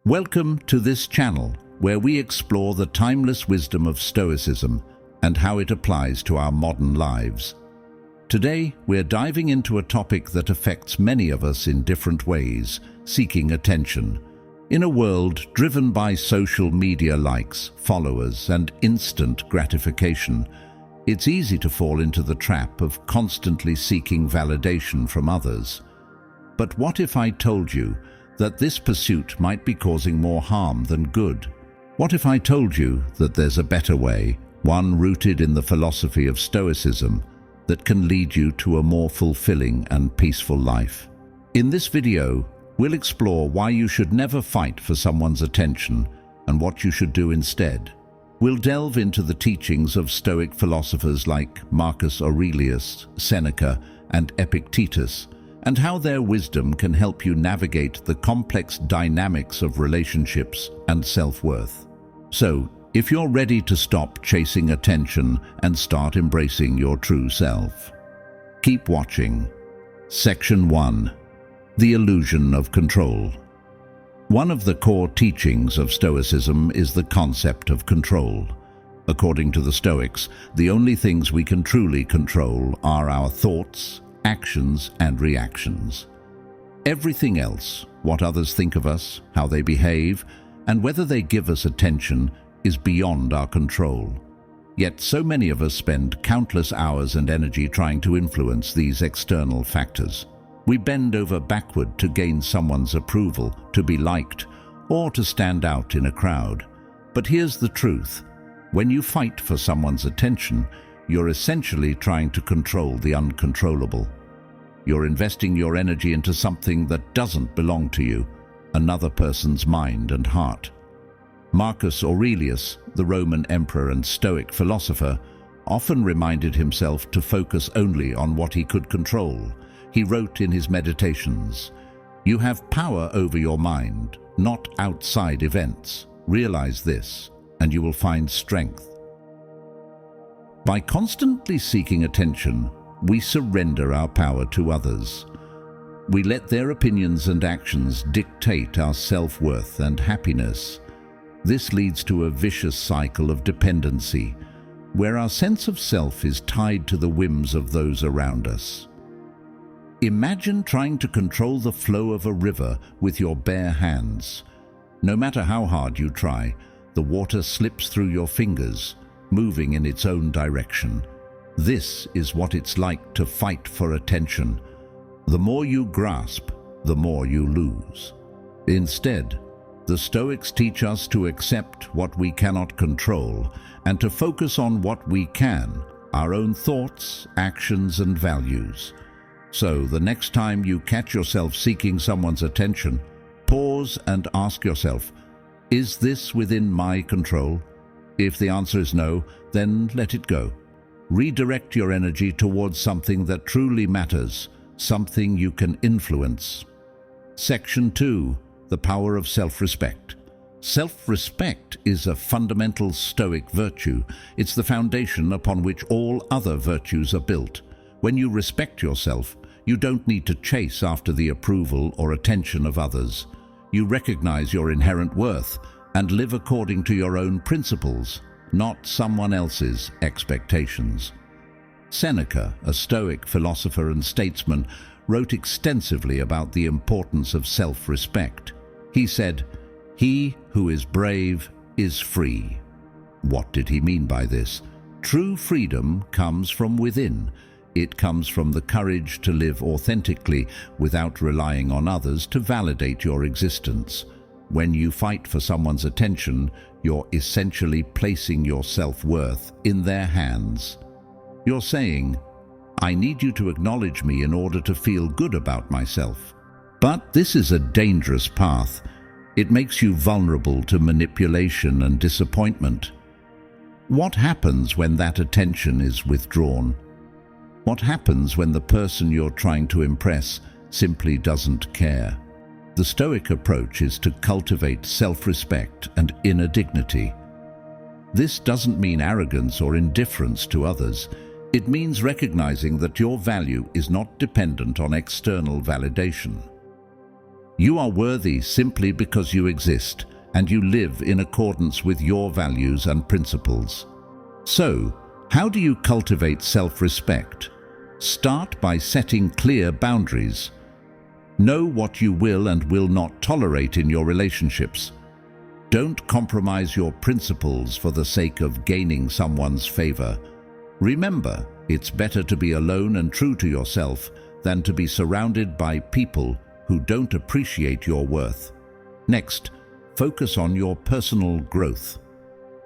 Welcome to this channel, where we explore the timeless wisdom of Stoicism and how it applies to our modern lives. Today, we're diving into a topic that affects many of us in different ways: seeking attention. In a world driven by social media likes, followers, and instant gratification, it's easy to fall into the trap of constantly seeking validation from others. But what if I told you that this pursuit might be causing more harm than good? What if I told you that there's a better way, one rooted in the philosophy of Stoicism, that can lead you to a more fulfilling and peaceful life? In this video, we'll explore why you should never fight for someone's attention and what you should do instead. We'll delve into the teachings of Stoic philosophers like Marcus Aurelius, Seneca, and Epictetus, and how their wisdom can help you navigate the complex dynamics of relationships and self-worth. So, if you're ready to stop chasing attention and start embracing your true self, keep watching. Section 1. The illusion of control. One of the core teachings of Stoicism is the concept of control. According to the Stoics, the only things we can truly control are our thoughts, actions, and reactions. Everything else, what others think of us, how they behave, and whether they give us attention, is beyond our control. Yet so many of us spend countless hours and energy trying to influence these external factors. We bend over backward to gain someone's approval, to be liked, or to stand out in a crowd. But here's the truth: when you fight for someone's attention, you're essentially trying to control the uncontrollable. You're investing your energy into something that doesn't belong to you, another person's mind and heart. Marcus Aurelius, the Roman emperor and Stoic philosopher, often reminded himself to focus only on what he could control. He wrote in his meditations, "You have power over your mind, not outside events. Realize this, and you will find strength." By constantly seeking attention, we surrender our power to others. We let their opinions and actions dictate our self-worth and happiness. This leads to a vicious cycle of dependency, where our sense of self is tied to the whims of those around us. Imagine trying to control the flow of a river with your bare hands. No matter how hard you try, the water slips through your fingers, moving in its own direction. This is what it's like to fight for attention. The more you grasp, the more you lose. Instead, the Stoics teach us to accept what we cannot control and to focus on what we can, our own thoughts, actions, and values. So, the next time you catch yourself seeking someone's attention, pause and ask yourself, is this within my control? If the answer is no, then let it go. Redirect your energy towards something that truly matters, something you can influence. Section 2. The power of self-respect. Self-respect is a fundamental Stoic virtue. It's the foundation upon which all other virtues are built. When you respect yourself, you don't need to chase after the approval or attention of others. You recognize your inherent worth and live according to your own principles, not someone else's expectations. Seneca, a Stoic philosopher and statesman, wrote extensively about the importance of self-respect. He said, "He who is brave is free." What did he mean by this? True freedom comes from within. It comes from the courage to live authentically without relying on others to validate your existence. When you fight for someone's attention, you're essentially placing your self-worth in their hands. You're saying, "I need you to acknowledge me in order to feel good about myself." But this is a dangerous path. It makes you vulnerable to manipulation and disappointment. What happens when that attention is withdrawn? What happens when the person you're trying to impress simply doesn't care? The Stoic approach is to cultivate self-respect and inner dignity. This doesn't mean arrogance or indifference to others. It means recognizing that your value is not dependent on external validation. You are worthy simply because you exist, and you live in accordance with your values and principles. So, how do you cultivate self-respect? Start by setting clear boundaries. Know what you will and will not tolerate in your relationships. Don't compromise your principles for the sake of gaining someone's favor. Remember, it's better to be alone and true to yourself than to be surrounded by people who don't appreciate your worth. Next, focus on your personal growth.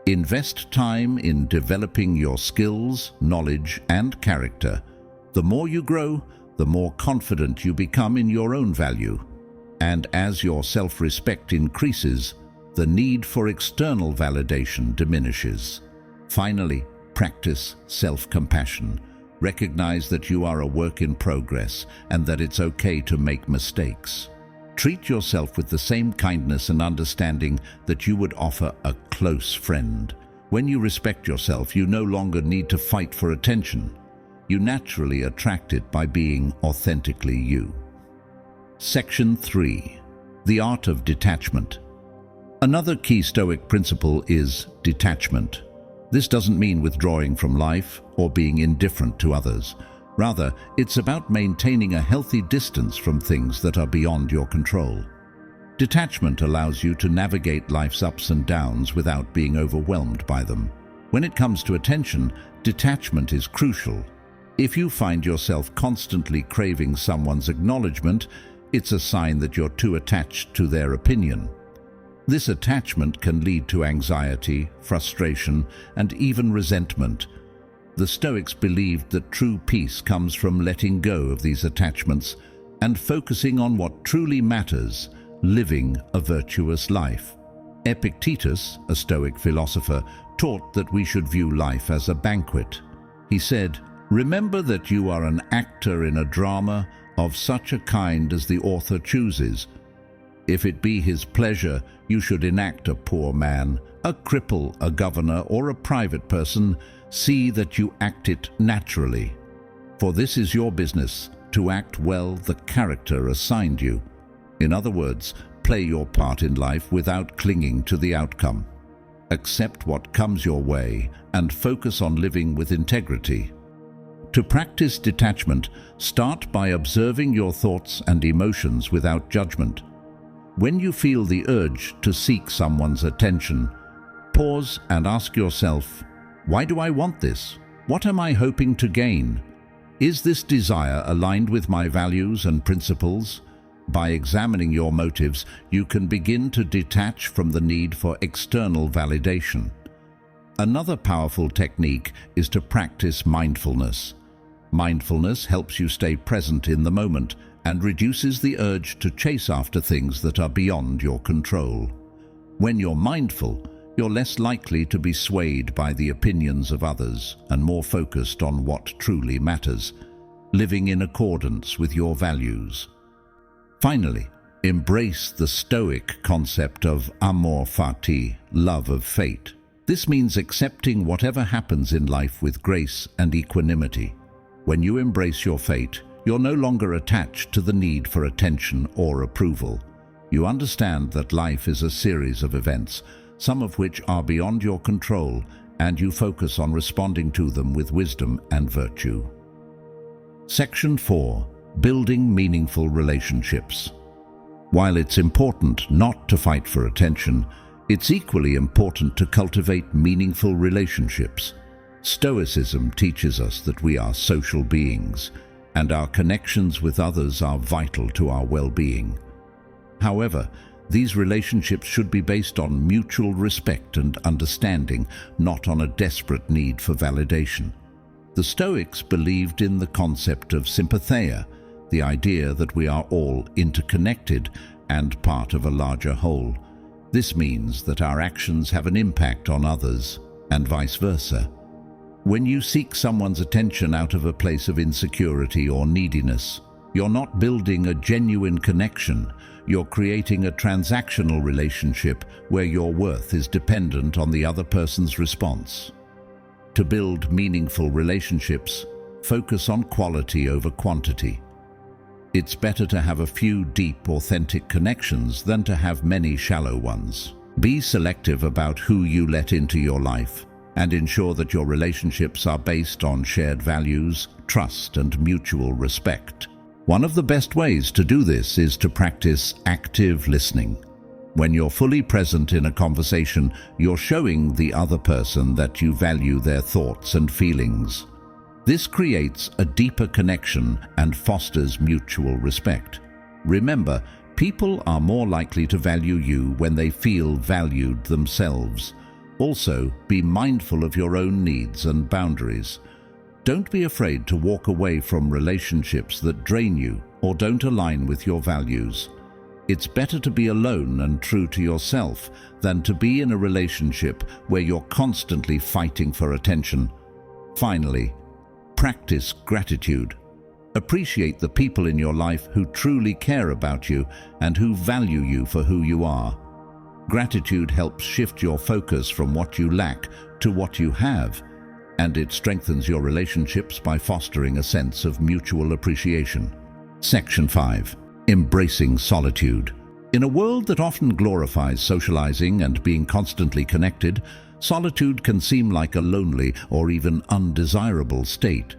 Invest time in developing your skills, knowledge, and character. The more you grow, the more confident you become in your own value. And as your self-respect increases, the need for external validation diminishes. Finally, practice self-compassion. Recognize that you are a work in progress and that it's okay to make mistakes. Treat yourself with the same kindness and understanding that you would offer a close friend. When you respect yourself, you no longer need to fight for attention. You naturally attract it by being authentically you. Section 3. The art of detachment. Another key Stoic principle is detachment. This doesn't mean withdrawing from life or being indifferent to others. Rather, it's about maintaining a healthy distance from things that are beyond your control. Detachment allows you to navigate life's ups and downs without being overwhelmed by them. When it comes to attention, detachment is crucial. If you find yourself constantly craving someone's acknowledgement, it's a sign that you're too attached to their opinion. This attachment can lead to anxiety, frustration, and even resentment. The Stoics believed that true peace comes from letting go of these attachments and focusing on what truly matters, living a virtuous life. Epictetus, a Stoic philosopher, taught that we should view life as a banquet. He said, "Remember that you are an actor in a drama of such a kind as the author chooses. If it be his pleasure, you should enact a poor man, a cripple, a governor, or a private person. See that you act it naturally. For this is your business, to act well the character assigned you." In other words, play your part in life without clinging to the outcome. Accept what comes your way and focus on living with integrity. To practice detachment, start by observing your thoughts and emotions without judgment. When you feel the urge to seek someone's attention, pause and ask yourself, why do I want this? What am I hoping to gain? Is this desire aligned with my values and principles? By examining your motives, you can begin to detach from the need for external validation. Another powerful technique is to practice mindfulness. Mindfulness helps you stay present in the moment and reduces the urge to chase after things that are beyond your control. When you're mindful, you're less likely to be swayed by the opinions of others and more focused on what truly matters, living in accordance with your values. Finally, embrace the Stoic concept of amor fati, love of fate. This means accepting whatever happens in life with grace and equanimity. When you embrace your fate, you're no longer attached to the need for attention or approval. You understand that life is a series of events, some of which are beyond your control, and you focus on responding to them with wisdom and virtue. Section 4. Building meaningful relationships. While it's important not to fight for attention, it's equally important to cultivate meaningful relationships. Stoicism teaches us that we are social beings, and our connections with others are vital to our well-being. However, these relationships should be based on mutual respect and understanding, not on a desperate need for validation. The Stoics believed in the concept of sympatheia, the idea that we are all interconnected and part of a larger whole. This means that our actions have an impact on others, and vice versa. When you seek someone's attention out of a place of insecurity or neediness, you're not building a genuine connection. You're creating a transactional relationship where your worth is dependent on the other person's response. To build meaningful relationships, focus on quality over quantity. It's better to have a few deep, authentic connections than to have many shallow ones. Be selective about who you let into your life, and ensure that your relationships are based on shared values, trust, and mutual respect. One of the best ways to do this is to practice active listening. When you're fully present in a conversation, you're showing the other person that you value their thoughts and feelings. This creates a deeper connection and fosters mutual respect. Remember, people are more likely to value you when they feel valued themselves. Also, be mindful of your own needs and boundaries. Don't be afraid to walk away from relationships that drain you or don't align with your values. It's better to be alone and true to yourself than to be in a relationship where you're constantly fighting for attention. Finally, practice gratitude. Appreciate the people in your life who truly care about you and who value you for who you are. Gratitude helps shift your focus from what you lack to what you have, and it strengthens your relationships by fostering a sense of mutual appreciation. Section 5. Embracing solitude. In a world that often glorifies socializing and being constantly connected, solitude can seem like a lonely or even undesirable state.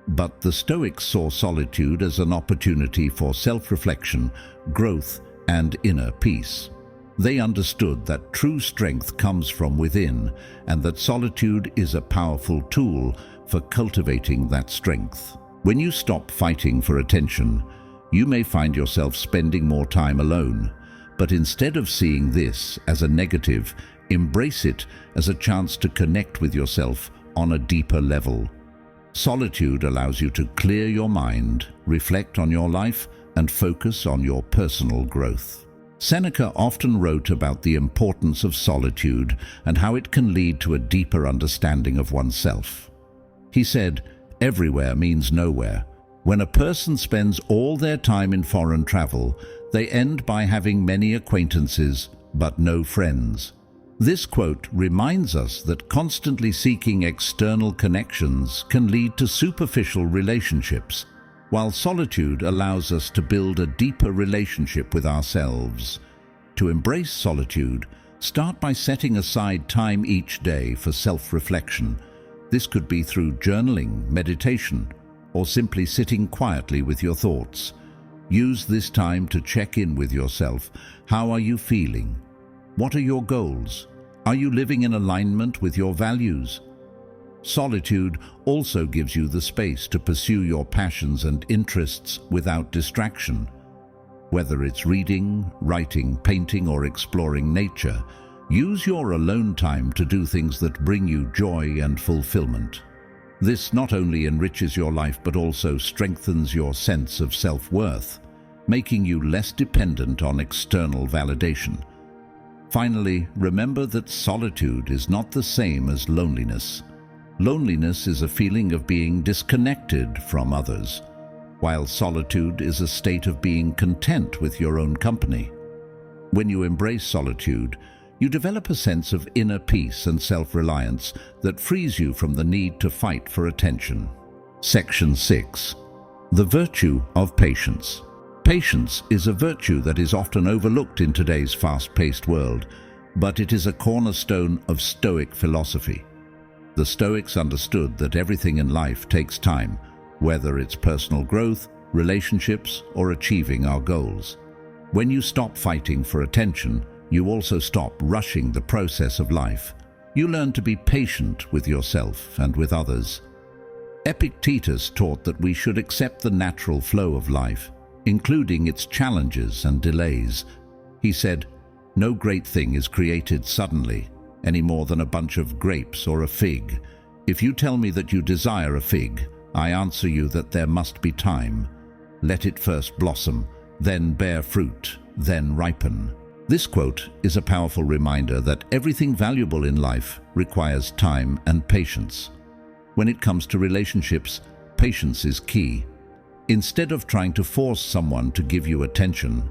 But the Stoics saw solitude as an opportunity for self-reflection, growth, and inner peace. They understood that true strength comes from within, and that solitude is a powerful tool for cultivating that strength. When you stop fighting for attention, you may find yourself spending more time alone. But instead of seeing this as a negative, embrace it as a chance to connect with yourself on a deeper level. Solitude allows you to clear your mind, reflect on your life, and focus on your personal growth. Seneca often wrote about the importance of solitude and how it can lead to a deeper understanding of oneself. He said, "Everywhere means nowhere. When a person spends all their time in foreign travel, they end by having many acquaintances, but no friends." This quote reminds us that constantly seeking external connections can lead to superficial relationships, while solitude allows us to build a deeper relationship with ourselves. To embrace solitude, start by setting aside time each day for self-reflection. This could be through journaling, meditation, or simply sitting quietly with your thoughts. Use this time to check in with yourself. How are you feeling? What are your goals? Are you living in alignment with your values? Solitude also gives you the space to pursue your passions and interests without distraction. Whether it's reading, writing, painting, or exploring nature, use your alone time to do things that bring you joy and fulfillment. This not only enriches your life but also strengthens your sense of self-worth, making you less dependent on external validation. Finally, remember that solitude is not the same as loneliness. Loneliness is a feeling of being disconnected from others, while solitude is a state of being content with your own company. When you embrace solitude, you develop a sense of inner peace and self-reliance that frees you from the need to fight for attention. Section 6. The virtue of patience. Patience is a virtue that is often overlooked in today's fast-paced world, but it is a cornerstone of Stoic philosophy. The Stoics understood that everything in life takes time, whether it's personal growth, relationships, or achieving our goals. When you stop fighting for attention, you also stop rushing the process of life. You learn to be patient with yourself and with others. Epictetus taught that we should accept the natural flow of life, including its challenges and delays. He said, "No great thing is created suddenly, any more than a bunch of grapes or a fig. If you tell me that you desire a fig, I answer you that there must be time. Let it first blossom, then bear fruit, then ripen." This quote is a powerful reminder that everything valuable in life requires time and patience. When it comes to relationships, patience is key. Instead of trying to force someone to give you attention,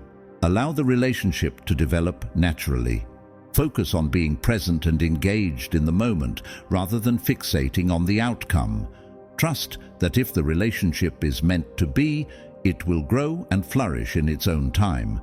allow the relationship to develop naturally. Focus on being present and engaged in the moment rather than fixating on the outcome. Trust that if the relationship is meant to be, It will grow and flourish in its own time.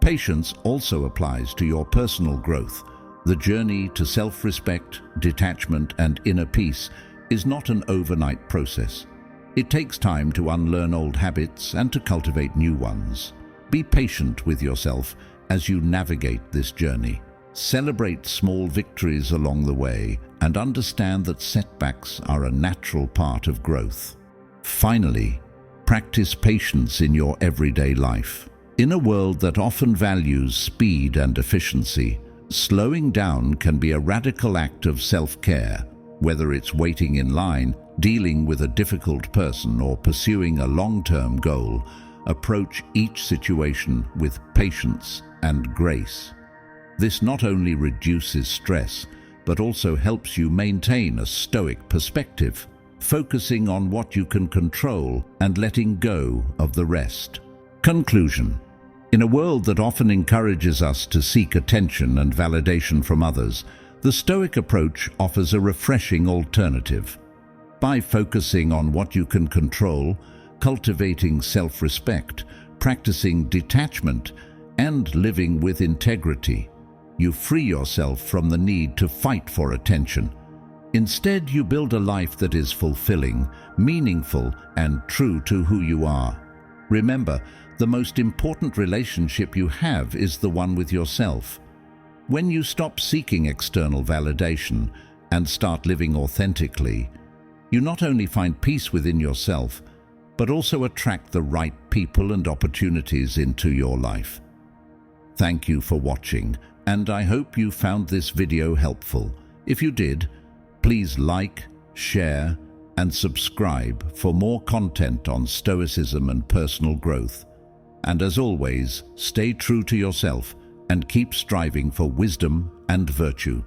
Patience also applies to your personal growth. The journey to self-respect, detachment, and inner peace is not an overnight process. It takes time to unlearn old habits and to cultivate new ones. Be patient with yourself as you navigate this journey. Celebrate small victories along the way and understand that setbacks are a natural part of growth. Finally, practice patience in your everyday life. In a world that often values speed and efficiency, slowing down can be a radical act of self-care. Whether it's waiting in line, dealing with a difficult person, or pursuing a long-term goal, approach each situation with patience and grace. This not only reduces stress, but also helps you maintain a stoic perspective, focusing on what you can control and letting go of the rest. Conclusion. In a world that often encourages us to seek attention and validation from others, the Stoic approach offers a refreshing alternative. By focusing on what you can control, cultivating self-respect, practicing detachment, and living with integrity, you free yourself from the need to fight for attention. Instead, you build a life that is fulfilling, meaningful, and true to who you are. Remember, the most important relationship you have is the one with yourself. When you stop seeking external validation and start living authentically, you not only find peace within yourself, but also attract the right people and opportunities into your life. Thank you for watching, and I hope you found this video helpful. If you did, please like, share, and subscribe for more content on Stoicism and personal growth. And as always, stay true to yourself and keep striving for wisdom and virtue.